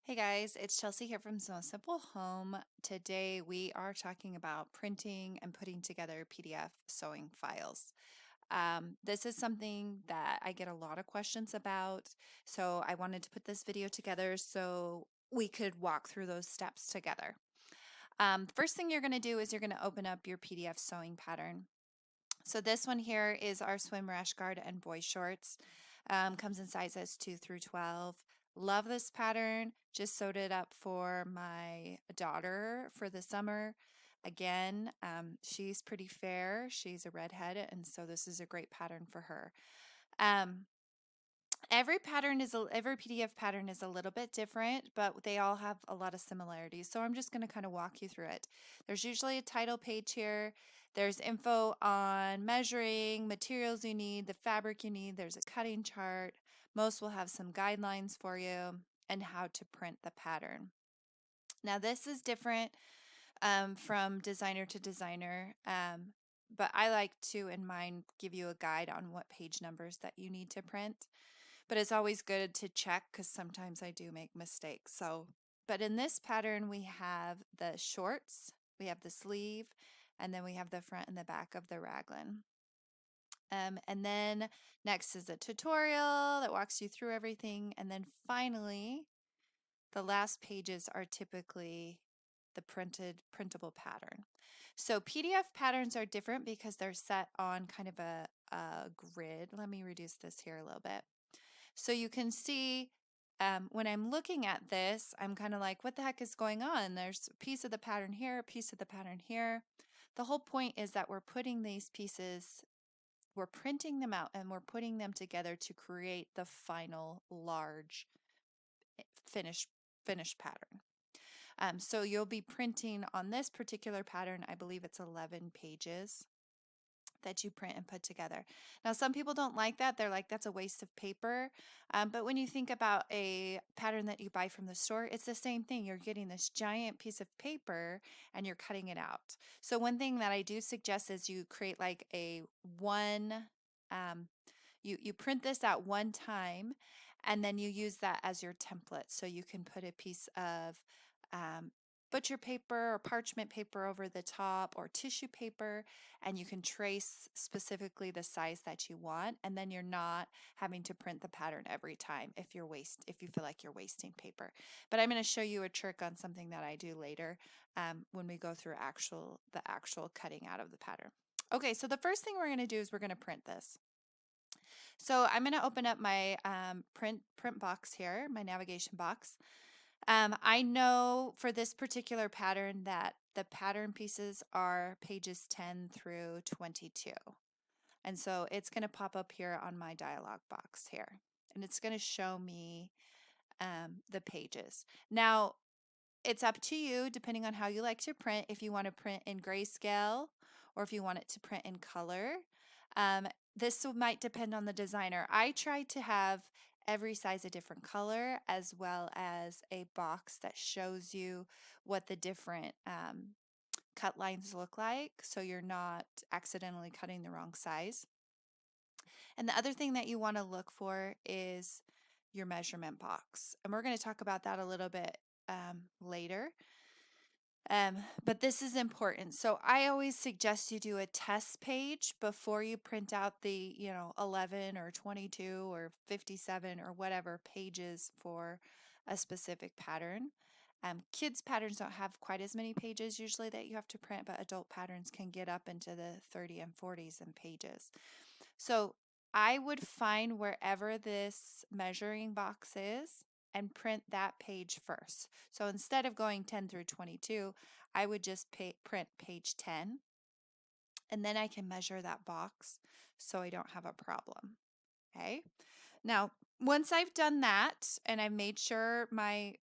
Hey guys, it's Chelsea here from So Simple Home. Today we are talking about printing and putting together PDF sewing files. This is something that I get a lot of questions about, so I wanted to put this video together so we could walk through those steps together. The first thing you're going to do is you're going to open up your PDF sewing pattern. So this one here is our swim rash guard and boy shorts. Comes in sizes 2 through 12. Love this pattern. Just sewed it up for my daughter for the summer. Again, she's pretty fair. She's a redhead, and so this is a great pattern for her. Um, every PDF pattern is a little bit different, but they all have a lot of similarities. So I'm just going to kind of walk you through it. There's usually a title page here. There's info on measuring, materials you need, the fabric you need. There's a cutting chart. Most will have some guidelines for you and how to print the pattern. Now this is different from designer to designer, but I like to, in mine, give you a guide on what page numbers that you need to print. But it's always good to check because sometimes I do make mistakes. But in this pattern, we have the shorts, we have the sleeve, and then we have the front and the back of the raglan. And then next is a tutorial that walks you through everything. And then finally, the last pages are typically the printable pattern. So PDF patterns are different because they're set on kind of a grid. Let me reduce this here a little bit. So you can see when I'm looking at this, I'm kind of like, what the heck is going on? There's a piece of the pattern here, a piece of the pattern here. The whole point is that we're putting these pieces, we're printing them out and we're putting them together to create the final large finished pattern. So you'll be printing on this particular pattern, I believe it's 11 pages that you print and put together. Now, some people don't like that. They're like, that's a waste of paper. But when you think about a pattern that you buy from the store, it's the same thing. You're getting this giant piece of paper and you're cutting it out. So one thing that I do suggest is you create like a um, you print this out one time and then you use that as your template. So you can put a piece of um, butcher paper or parchment paper over the top or tissue paper, and you can trace specifically the size that you want, and then you're not having to print the pattern every time if you feel like you're wasting paper. But I'm going to show you a trick on something that I do later when we go through the actual cutting out of the pattern. Okay, so the first thing we're going to do is we're going to print this. So I'm going to open up my print box here, my navigation box. I know for this particular pattern that the pattern pieces are pages 10 through 22. And so it's going to pop up here on my dialog box here. And it's going to show me the pages. Now, it's up to you, depending on how you like to print, if you want to print in grayscale or if you want it to print in color. This might depend on the designer. I try to have every size a different color, as well as a box that shows you what the different cut lines look like, so you're not accidentally cutting the wrong size. And the other thing that you want to look for is your measurement box. And we're going to talk about that a little bit later. But this is important. So I always suggest you do a test page before you print out the, 11 or 22 or 57 or whatever pages for a specific pattern. Kids patterns don't have quite as many pages usually that you have to print, but adult patterns can get up into the 30 and 40s in pages. So I would find wherever this measuring box is and print that page first. So instead of going 10 through 22, I would just print page 10, and then I can measure that box so I don't have a problem. Okay. Now, once I've done that and I've made sure my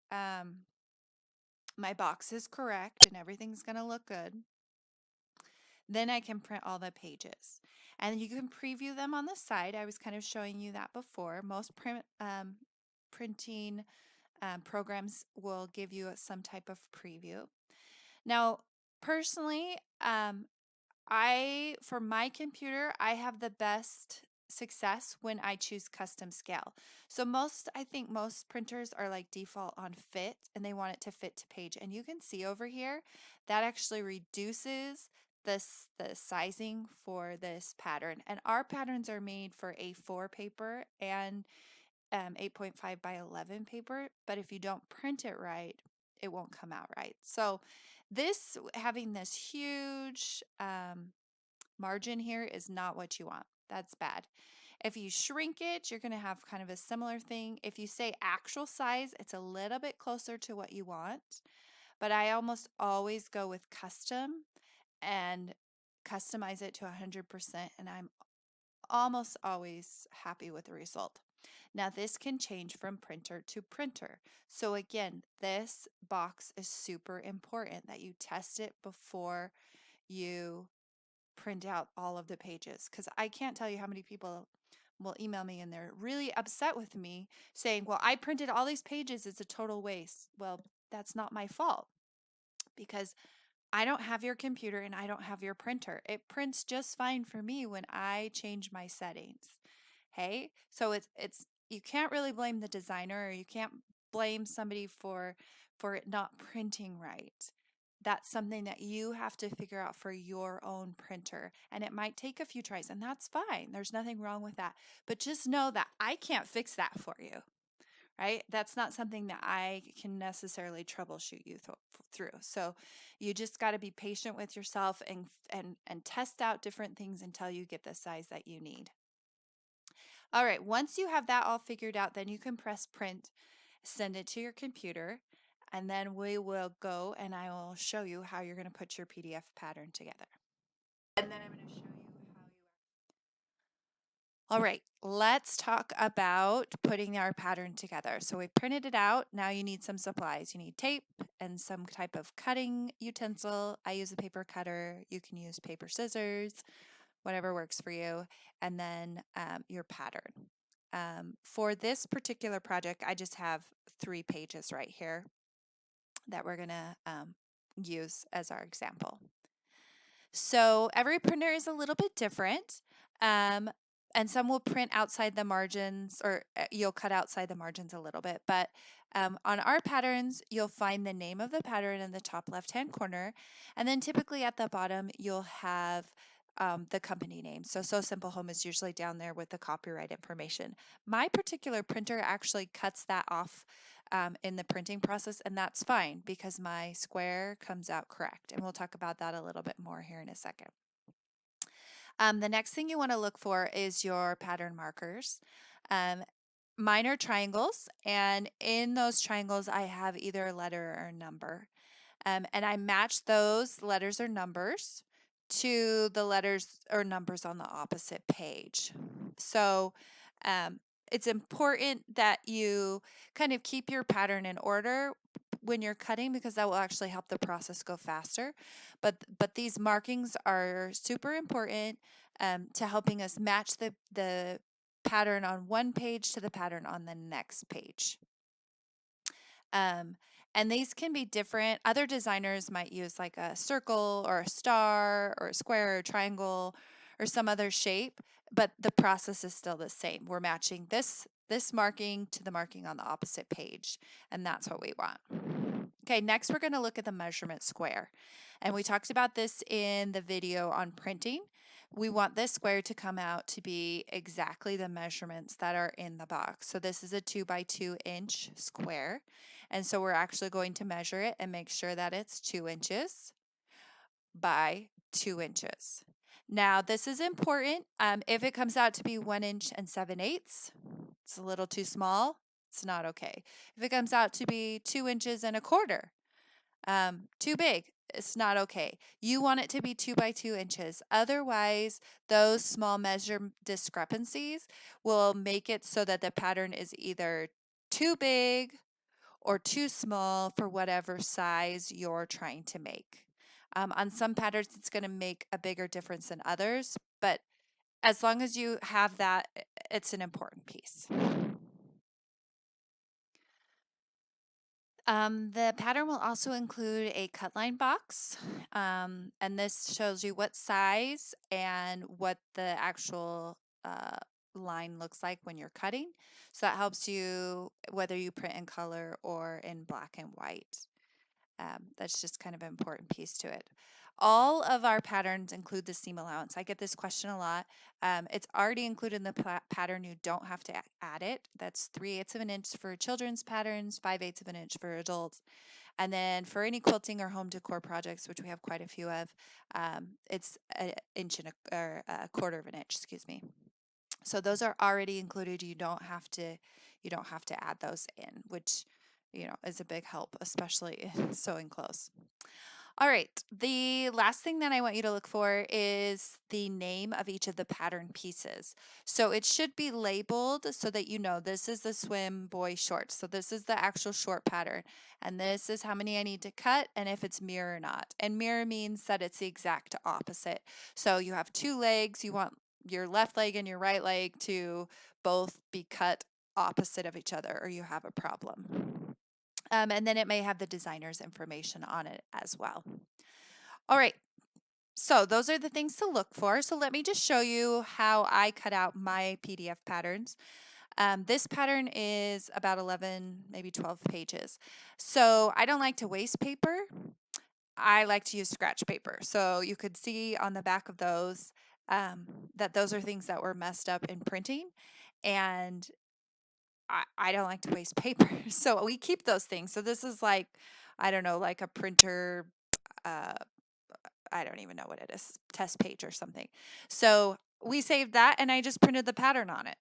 box is correct and everything's going to look good, then I can print all the pages. And you can preview them on the side. I was kind of showing you that before. Most printing programs will give you some type of preview. Now, personally, for my computer, I have the best success when I choose custom scale. So I think most printers are like default on fit and they want it to fit to page. And you can see over here that actually reduces the sizing for this pattern. And our patterns are made for A4 paper and 8.5 by 11 paper, but if you don't print it right, it won't come out right. So having this huge margin here is not what you want. That's bad. If you shrink it, you're going to have kind of a similar thing. If you say actual size, it's a little bit closer to what you want, but I almost always go with custom and customize it to 100%, and I'm almost always happy with the result. Now this can change from printer to printer. So again, this box is super important that you test it before you print out all of the pages, because I can't tell you how many people will email me and they're really upset with me saying, well, I printed all these pages, it's a total waste. Well, that's not my fault, because I don't have your computer and I don't have your printer. It prints just fine for me when I change my settings. Hey, so it's you can't really blame the designer, or you can't blame somebody for it not printing right. That's something that you have to figure out for your own printer, and it might take a few tries, and that's fine. There's nothing wrong with that. But just know that I can't fix that for you, right? That's not something that I can necessarily troubleshoot you through. So you just got to be patient with yourself and test out different things until you get the size that you need. All right, once you have that all figured out, then you can press print, send it to your computer, and then we will go and I will show you how you're going to put your PDF pattern together. And then I'm going to show you how you. All right, let's talk about putting our pattern together. So we printed it out. Now you need some supplies. You need tape and some type of cutting utensil. I use a paper cutter. You can use paper scissors, whatever works for you. And then your pattern. For this particular project, I just have 3 pages right here that we're going to use as our example. So every printer is a little bit different. And some will print outside the margins, or you'll cut outside the margins a little bit. But on our patterns, you'll find the name of the pattern in the top left-hand corner. And then typically at the bottom, you'll have the company name. So Simple Home is usually down there with the copyright information. My particular printer actually cuts that off in the printing process, and that's fine because my square comes out correct. And we'll talk about that a little bit more here in a second. The next thing you want to look for is your pattern markers. Mine are triangles, and in those triangles, I have either a letter or a number. And I match those letters or numbers to the letters or numbers on the opposite page. So it's important that you kind of keep your pattern in order when you're cutting, because that will actually help the process go faster. But these markings are super important to helping us match the pattern on one page to the pattern on the next page. And these can be different. Other designers might use like a circle or a star or a square or a triangle or some other shape, but the process is still the same. We're matching this marking to the marking on the opposite page, and that's what we want. Okay, next we're going to look at the measurement square. And we talked about this in the video on printing. We want this square to come out to be exactly the measurements that are in the box. So this is a 2 by 2 inch square. And so we're actually going to measure it and make sure that it's 2 inches by 2 inches. Now this is important. If it comes out to be 1 inch and 7/8, it's a little too small, it's not okay. If it comes out to be 2 inches and a quarter, too big, it's not okay. You want it to be 2 by 2 inches. Otherwise, those small measure discrepancies will make it so that the pattern is either too big or too small for whatever size you're trying to make. On some patterns, it's going to make a bigger difference than others, but as long as you have that, it's an important piece. The pattern will also include a cut line box, and this shows you what size and what the actual line looks like when you're cutting. So that helps you whether you print in color or in black and white. That's just kind of an important piece to it. All of our patterns include the seam allowance. I get this question a lot. It's already included in the pattern. You don't have to add it. That's 3/8 of an inch for children's patterns, 5/8 of an inch for adults. And then for any quilting or home decor projects, which we have quite a few of, it's an inch and or a quarter of an inch, excuse me. So those are already included. You don't have to add those in, which is a big help, especially in sewing clothes. All right, the last thing that I want you to look for is the name of each of the pattern pieces. So it should be labeled so that you know this is the swim boy short. So this is the actual short pattern, and this is how many I need to cut and if it's mirror or not. And mirror means that it's the exact opposite. So you have two legs, you want your left leg and your right leg to both be cut opposite of each other or you have a problem. And then it may have the designer's information on it as well. All right, so those are the things to look for. So let me just show you how I cut out my PDF patterns. This pattern is about 11, maybe 12 pages. So I don't like to waste paper. I like to use scratch paper. So you could see on the back of those that those are things that were messed up in printing. And I don't like to waste paper. So we keep those things. So this is like, I don't know, like a printer, uh, I don't even know what it is, test page or something. So we saved that and I just printed the pattern on it.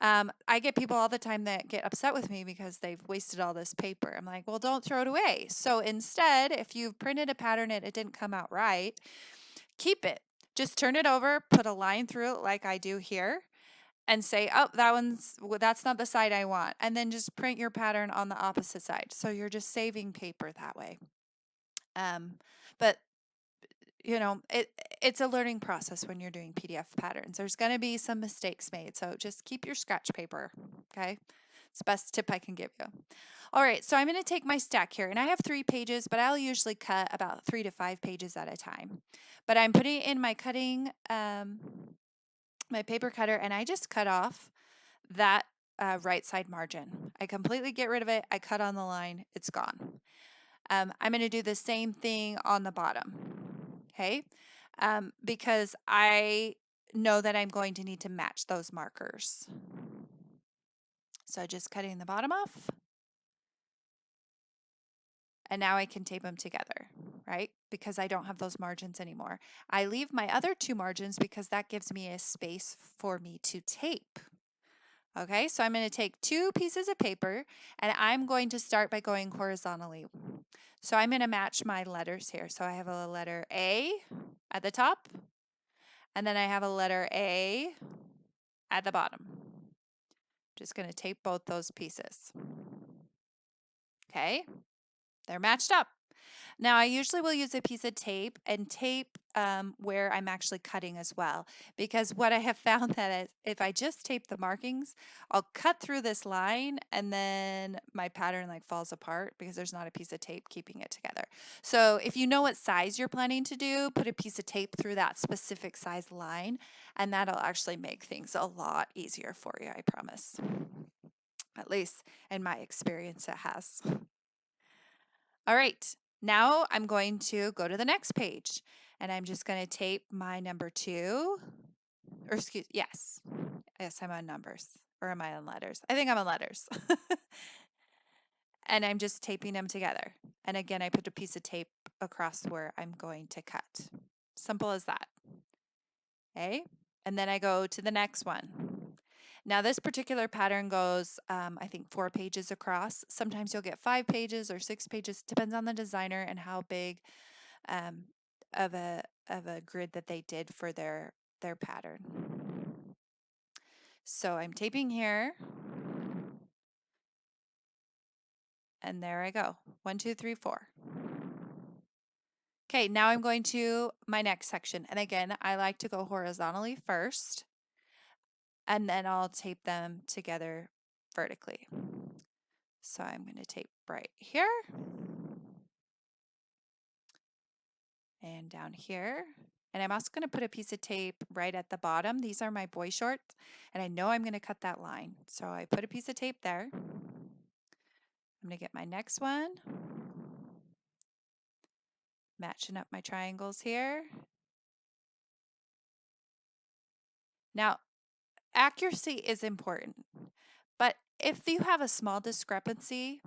I get people all the time that get upset with me because they've wasted all this paper. I'm like, well, don't throw it away. So instead, if you've printed a pattern and it didn't come out right, keep it. Just turn it over, put a line through it like I do here, and say, oh, that's not the side I want. And then just print your pattern on the opposite side. So you're just saving paper that way. But it's a learning process when you're doing PDF patterns. There's going to be some mistakes made. So just keep your scratch paper. Okay. It's the best tip I can give you. All right. So I'm going to take my stack here and I have 3 pages, but I'll usually cut about 3 to 5 pages at a time. But I'm putting it in my cutting, my paper cutter, and I just cut off that right side margin. I completely get rid of it. I cut on the line. It's gone. I'm going to do the same thing on the bottom. Okay. Because I know that I'm going to need to match those markers. So just cutting the bottom off. And now I can tape them together, right? Because I don't have those margins anymore. I leave my other 2 margins because that gives me a space for me to tape. Okay, so I'm going to take 2 pieces of paper and I'm going to start by going horizontally. So I'm going to match my letters here. So I have a letter A at the top, and then I have a letter A at the bottom. Just going to tape both those pieces. Okay, they're matched up. Now, I usually will use a piece of tape and tape where I'm actually cutting as well, because what I have found that is if I just tape the markings, I'll cut through this line and then my pattern like falls apart because there's not a piece of tape keeping it together. So if you know what size you're planning to do, put a piece of tape through that specific size line, and that'll actually make things a lot easier for you, I promise. At least in my experience, it has. All right, now I'm going to go to the next page and I'm just going to tape my number 2, or yes, I'm on numbers, or am I on letters? I think I'm on letters. And I'm just taping them together. And again, I put a piece of tape across where I'm going to cut. Simple as that. Okay, and then I go to the next one. Now this particular pattern goes, I think 4 pages across. Sometimes you'll get 5 pages or 6 pages, depends on the designer and how big of a grid that they did for their pattern. So I'm taping here, and there I go. 1, 2, 3, 4. Okay, now I'm going to my next section, and again, I like to go horizontally first, and then I'll tape them together vertically. So I'm going to tape right here and down here And I'm also going to put a piece of tape right at the bottom. These are my boy shorts, and I know I'm going to cut that line. So I put a piece of tape there. I'm going to get my next one. Matching up my triangles here. Now, accuracy is important, but if you have a small discrepancy,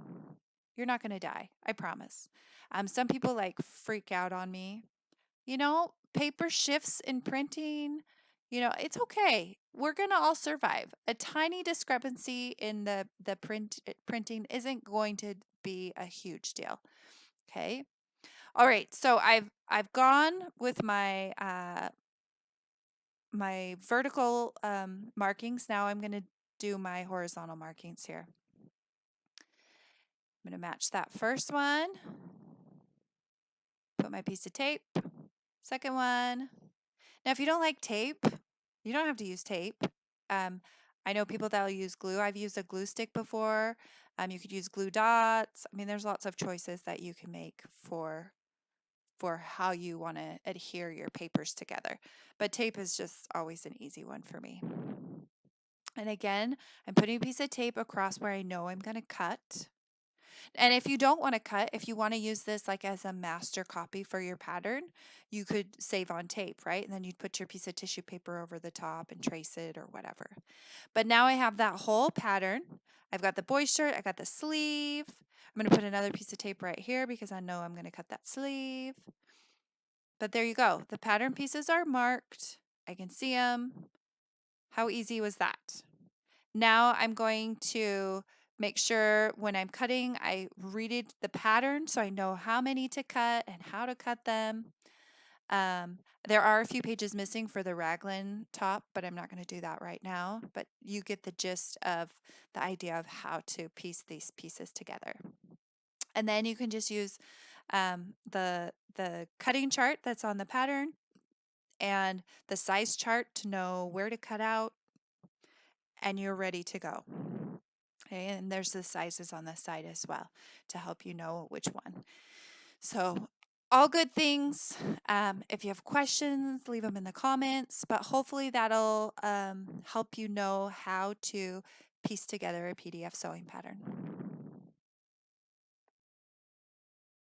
you're not going to die. I promise. Some people like freak out on me. Paper shifts in printing. It's okay. We're going to all survive. A tiny discrepancy in the printing isn't going to be a huge deal. Okay. All right. So I've gone with my vertical markings. Now I'm going to do my horizontal markings here. I'm going to match that first one. Put my piece of tape. Second one. Now, if you don't like tape, you don't have to use tape. I know people that will use glue. I've used a glue stick before. You could use glue dots. I mean, there's lots of choices that you can make for how you want to adhere your papers together. But tape is just always an easy one for me. And again, I'm putting a piece of tape across where I know I'm going to cut. And if you don't want to cut, if you want to use this like as a master copy for your pattern, you could save on tape, right? And then you'd put your piece of tissue paper over the top and trace it or whatever. But now I have that whole pattern. I've got the boy shirt, I got the sleeve. I'm going to put another piece of tape right here because I know I'm going to cut that sleeve. But there you go. The pattern pieces are marked. I can see them. How easy was that? Now I'm going to make sure when I'm cutting, I read the pattern so I know how many to cut and how to cut them. There are a few pages missing for the raglan top, but I'm not going to do that right now. But you get the gist of the idea of how to piece these pieces together. And then you can just use the cutting chart that's on the pattern and the size chart to know where to cut out, and you're ready to go. Okay, and there's the sizes on the side as well to help you know which one. So all good things. If you have questions, leave them in the comments, but hopefully that'll help you know how to piece together a PDF sewing pattern.